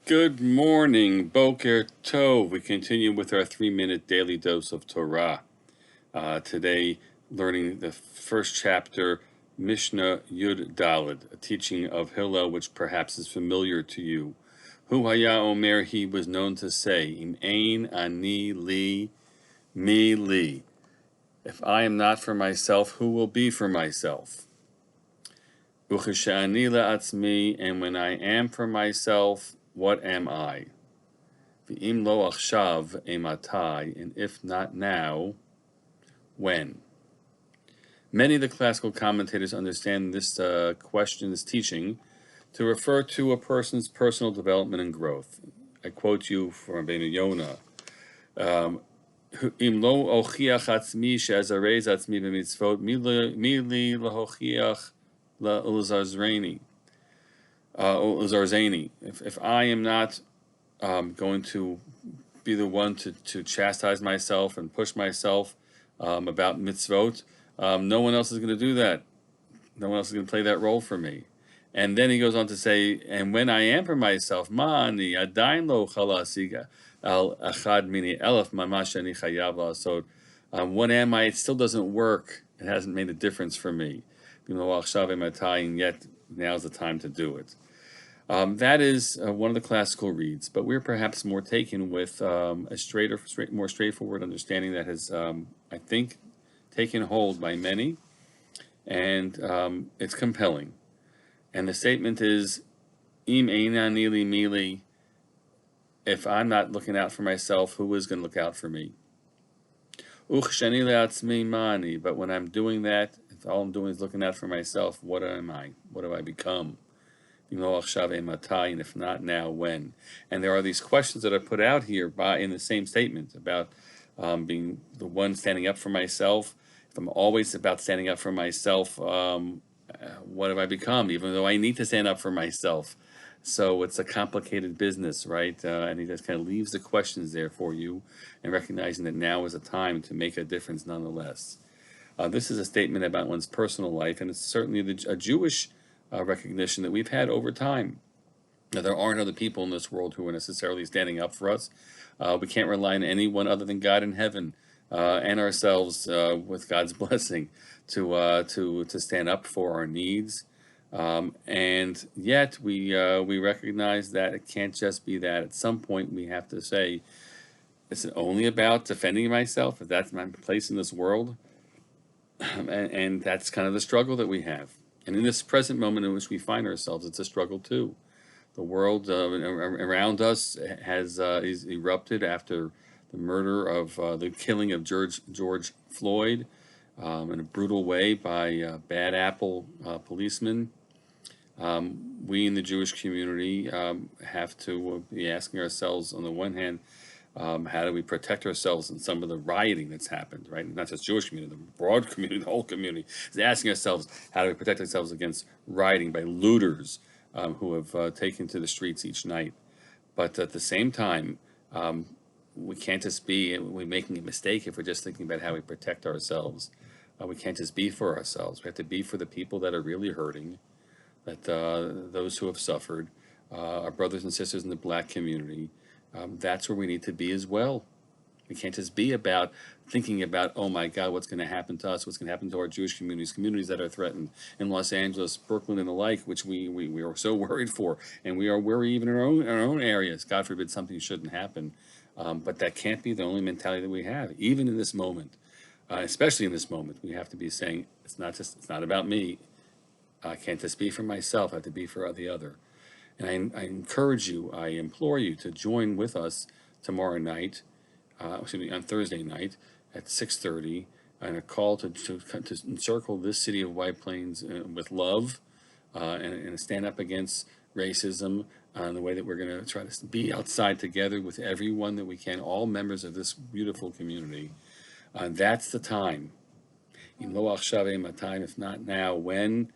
Good morning, Boker Tov. We continue with our 3-minute daily dose of Torah. Today, learning the first chapter, Mishnah Yud Daled, a teaching of Hillel which perhaps is familiar to you. Hu Haya Omer, he was known to say, Im Ein Ani Li, Mi Li. If I am not for myself, who will be for myself? Ucheshani la'atzmi, and when I am for myself, what am I? V'im lo achshav ematai, and if not now, when? Many of the classical commentators understand this question, this teaching, to refer to a person's personal development and growth. I quote you from Rabbeinu Yonah. Im lo ochiach atzmi she'azarez atzmi b'mitzvot mi li lahochiach la'uzarzeni. If I am not going to be the one to chastise myself and push myself about mitzvot, no one else is going to do that. No one else is going to play that role for me. And then he goes on to say, and when I am for myself, ma'ani adayin lo chalasiga al achad mini elef mamash ani chayav la'asod. What am I? It still doesn't work. It hasn't made a difference for me. And yet now's the time to do it. That is one of the classical reads, but we're perhaps more taken with a more straightforward understanding that has, I think, taken hold by many, and it's compelling. And the statement is, Im eina nili mili, if I'm not looking out for myself, who is going to look out for me? Uchshani le'atzmi mani, but when I'm doing that, if all I'm doing is looking out for myself, what am I? What do I become? And if not now, when? And there are these questions that are put out here in the same statement about being the one standing up for myself. If I'm always about standing up for myself, what have I become? Even though I need to stand up for myself. So it's a complicated business, right? And he just kind of leaves the questions there for you, and recognizing that now is a time to make a difference nonetheless. This is a statement about one's personal life, and it's certainly a Jewish recognition that we've had over time. Now, there aren't other people in this world who are necessarily standing up for us. We can't rely on anyone other than God in heaven and ourselves, with God's blessing, to stand up for our needs. And yet we recognize that it can't just be that. At some point, we have to say, is it only about defending myself? If that's my place in this world, and that's kind of the struggle that we have. And in this present moment in which we find ourselves, it's a struggle too. The world around us has is erupted after the murder of the killing of George Floyd in a brutal way by bad apple policemen. We in the Jewish community have to be asking ourselves, on the one hand, how do we protect ourselves in some of the rioting that's happened, right? Not just Jewish community, the broad community, the whole community is asking ourselves, how do we protect ourselves against rioting by looters who have taken to the streets each night? But at the same time, we can't just we're making a mistake if we're just thinking about how we protect ourselves. We can't just be for ourselves. We have to be for the people that are really hurting, that those who have suffered, our brothers and sisters in the black community. That's where we need to be as well. We can't just be about thinking about, oh my God, what's going to happen to us, what's going to happen to our Jewish communities that are threatened in Los Angeles, Brooklyn, and the like, which we are so worried for, and we are worried even in our own areas. God forbid something shouldn't happen, but that can't be the only mentality that we have, even in this moment, especially in this moment. We have to be saying, it's not about me. I can't just be for myself. I have to be for the other. And I encourage you, I implore you to join with us tomorrow night, on Thursday night at 6:30, and a call to encircle this city of White Plains with love and stand up against racism in the way that we're going to try to be outside together with everyone that we can, all members of this beautiful community. That's the time. If not now, when?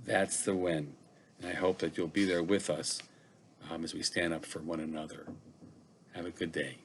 That's the when. And I hope that you'll be there with us as we stand up for one another. Have a good day.